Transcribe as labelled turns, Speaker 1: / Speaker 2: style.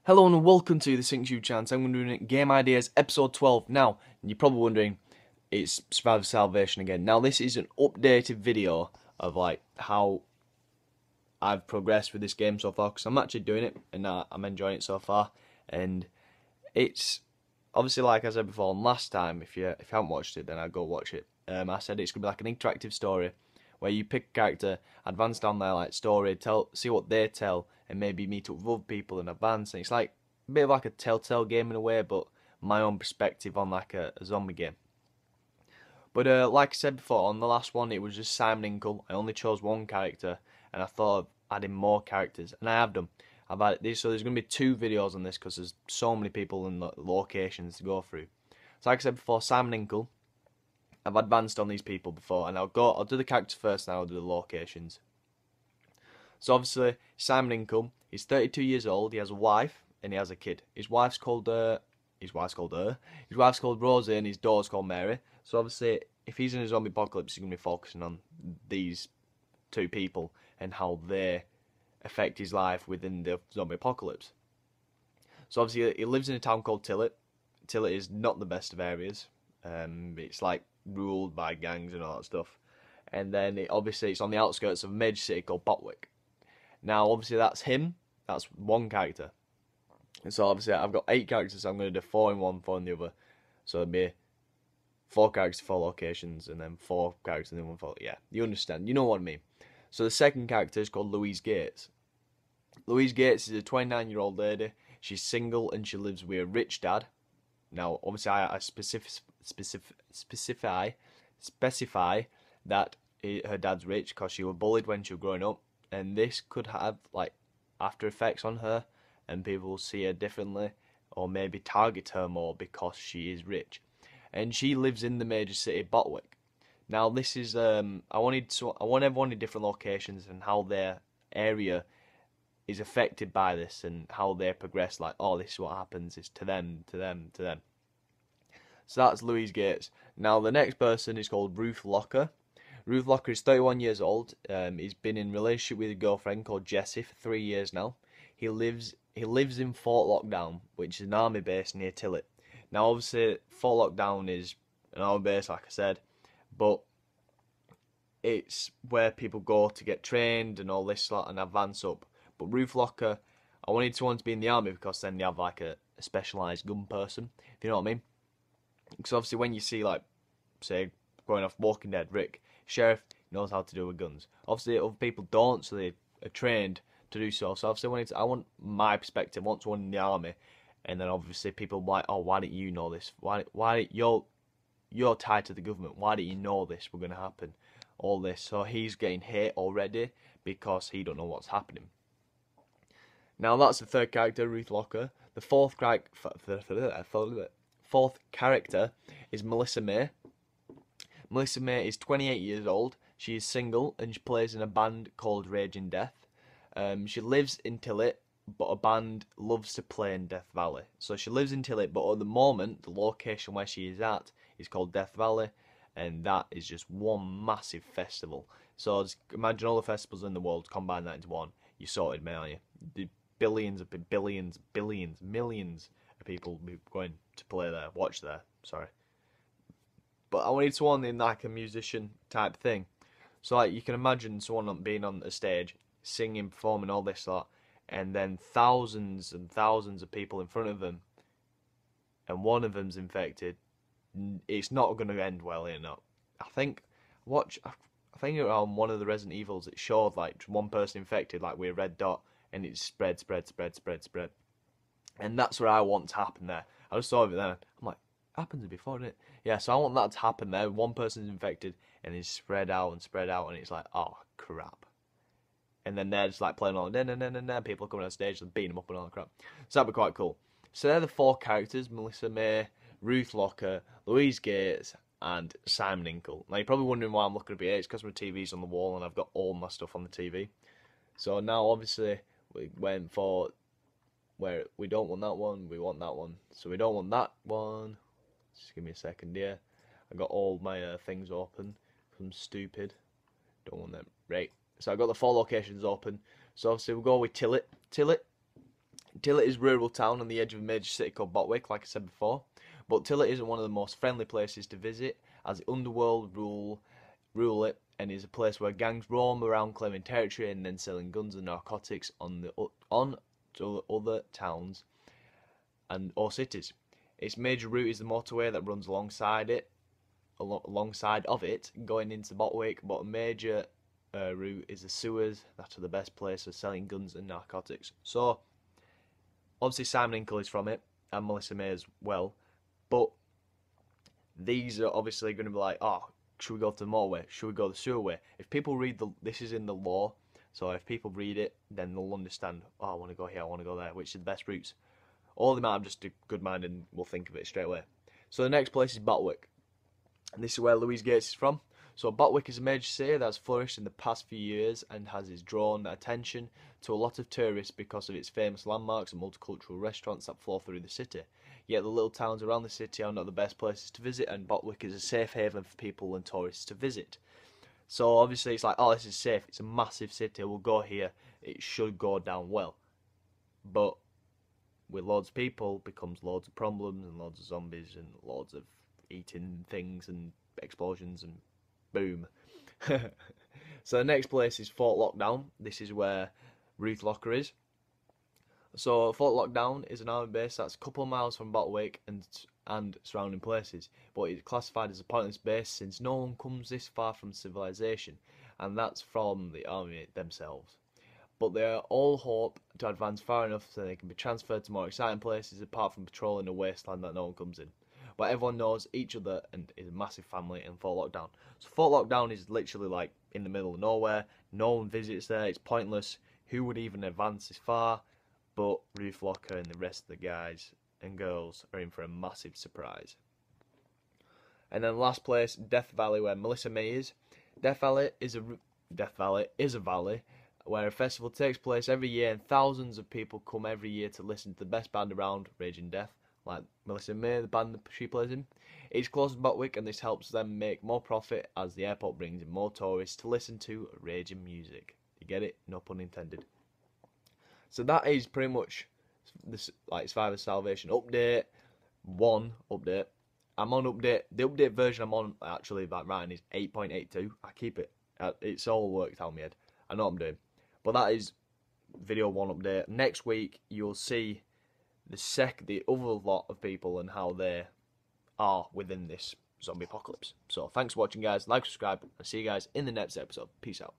Speaker 1: Hello and welcome to TheSyncz Youtube channel. I'm going to be doing Game Ideas episode 12 now. And you're probably wondering, it's Survivor Salvation again. Now this is an updated video of like how I've progressed with this game so far, because I'm actually doing it and I'm enjoying it so far. And it's obviously, like I said before, and last time, if you haven't watched it, then I'll go watch it. I said it's going to be like an interactive story where you pick a character, advance down their like story, see what they tell, and maybe meet up with other people and advance. And it's like a bit of like a Telltale game in a way, but my own perspective on like a zombie game. But like I said before, on the last one it was just Simon Inkle. I only chose one character, and I thought of adding more characters, and I have done. I've added this, so there's going to be 2 videos on this because there's so many people and locations to go through. So like I said before, Simon Inkle. I've advanced on these people before, and I'll do the characters first, and I'll do the locations. So obviously, Simon Inkle, he's 32 years old, he has a wife, and he has a kid. His wife's called Rosie, and his daughter's called Mary. So obviously, if he's in a zombie apocalypse, he's going to be focusing on these 2 people and how they affect his life within the zombie apocalypse. So obviously, he lives in a town called Tillet. Tillet is not the best of areas. It's like ruled by gangs and all that stuff. And then obviously it's on the outskirts of a major city called Botwick. Now obviously that's him. That's one character. And so obviously I've got 8 characters, so I'm going to do 4 in one, 4 in the other. So it'd be 4 characters, 4 locations, and then 4 characters in one 4. Yeah, you understand. You know what I mean. So the second character is called Louise Gates. Louise Gates is a 29-year-old lady. She's single and she lives with a rich dad. Now, obviously, I specify that her dad's rich because she was bullied when she was growing up, and this could have like after effects on her, and people will see her differently, or maybe target her more because she is rich, and she lives in the major city Botwick. Now, this is I want everyone in different locations and how their area is affected by this and how they progress. Like, oh, this is what happens. It's to them, to them, to them. So that's Louise Gates. Now the next person is called Ruth Locker. Ruth Locker is 31 years old. He's been in a relationship with a girlfriend called Jessie for 3 years now. He lives in Fort Lockdown, which is an army base near Tillet. Now obviously Fort Lockdown is an army base, like I said, but it's where people go to get trained and all this lot and advance up. But Ruth Locker, I wanted someone to be in the army because then they have like a specialised gun person, if you know what I mean. Because obviously when you see, like, say, going off Walking Dead, Rick, sheriff knows how to do with guns. Obviously other people don't, so they are trained to do so. So obviously I want my perspective, I want someone in the army, and then obviously people are like, oh, why didn't you know this? Why you're tied to the government, why didn't you know this was going to happen? All this. So he's getting hate already because he don't know what's happening. Now that's the third character, Ruth Locker. The fourth character is Melissa May. Melissa May is 28 years old. She is single and she plays in a band called Raging Death. She lives in Tillet, but a band loves to play in Death Valley. So she lives in Tillet, but at the moment, the location where she is at is called Death Valley, and that is just one massive festival. So just imagine all the festivals in the world, combine that into one. You sorted, man, aren't you? The millions of people going to play there, watch there, sorry. But I wanted someone in like a musician type thing. So like you can imagine someone being on a stage, singing, performing, all this lot, and then thousands and thousands of people in front of them, and one of them's infected. It's not going to end well, you know. I think around one of the Resident Evils it showed like one person infected, like with a red dot, and it spread. And that's what I want to happen there. I just saw it then. I'm like, happens before, didn't it? Yeah, so I want that to happen there. One person's infected and it's spread out, and it's like, oh crap. And then they're just like playing all people coming on stage and beating them up and all that crap. So that'd be quite cool. So they're the 4 characters: Melissa May, Ruth Locker, Louise Gates, and Simon Inkle. Now you're probably wondering why I'm looking at it. It's because my TV's on the wall and I've got all my stuff on the TV. So now obviously we went for where we don't want that one, we want that one. So we don't want that one. Just give me a second here. I got all my things open. I'm stupid. Don't want them. Right. So I got the 4 locations open. So obviously we'll go with Tillet. Tillet Tillit is a rural town on the edge of a major city called Botwick, like I said before. But Tillit isn't one of the most friendly places to visit, as the underworld rule it, and is a place where gangs roam around claiming territory and then selling guns and narcotics on to other towns and or cities. Its major route is the motorway that runs alongside of it, going into Botwick. But a major route is the sewers that are the best place for selling guns and narcotics. So obviously Simon Inkle is from it, and Melissa May as well. But these are obviously going to be like, oh, should we go to the motorway? Should we go the sewer way? If people read this is in the law, so if people read it, then they'll understand, oh, I want to go here, I want to go there, which are the best routes. Or they might have just a good mind and will think of it straight away. So the next place is Botwick. And this is where Louise Gates is from. So Botwick is a major city that has flourished in the past few years and has drawn attention to a lot of tourists because of its famous landmarks and multicultural restaurants that flow through the city. Yet the little towns around the city are not the best places to visit, and Botwick is a safe haven for people and tourists to visit. So obviously it's like, oh, this is safe, it's a massive city, we'll go here, it should go down well. But with loads of people becomes loads of problems and loads of zombies and loads of eating things and explosions and boom. So the next place is Fort Lockdown. This is where Ruth Locker is. So Fort Lockdown is an army base that's a couple of miles from Botwick and surrounding places, but it's classified as a pointless base since no one comes this far from civilization, and that's from the army themselves. But they all hope to advance far enough so they can be transferred to more exciting places apart from patrolling a wasteland that no one comes in. But everyone knows each other and is a massive family in Fort Lockdown. So Fort Lockdown is literally like in the middle of nowhere. No one visits there. It's pointless. Who would even advance this far? But Ruth Locker and the rest of the guys and girls are in for a massive surprise. And then last place, Death Valley, where Melissa May is. Death Valley is a valley where a festival takes place every year, and thousands of people come every year to listen to the best band around, Raging Death, like Melissa May, the band that she plays in. It's close to Botwick, and this helps them make more profit as the airport brings in more tourists to listen to raging music. You get it? No pun intended. So that is pretty much this, like, Survivor Salvation update. One update. I'm on update. The update version I'm on actually like writing is 8.82. I keep it. It's all worked out in my head. I know what I'm doing. But that is video 1 update. Next week you'll see the other lot of people and how they are within this zombie apocalypse. So thanks for watching, guys. Like, subscribe, and see you guys in the next episode. Peace out.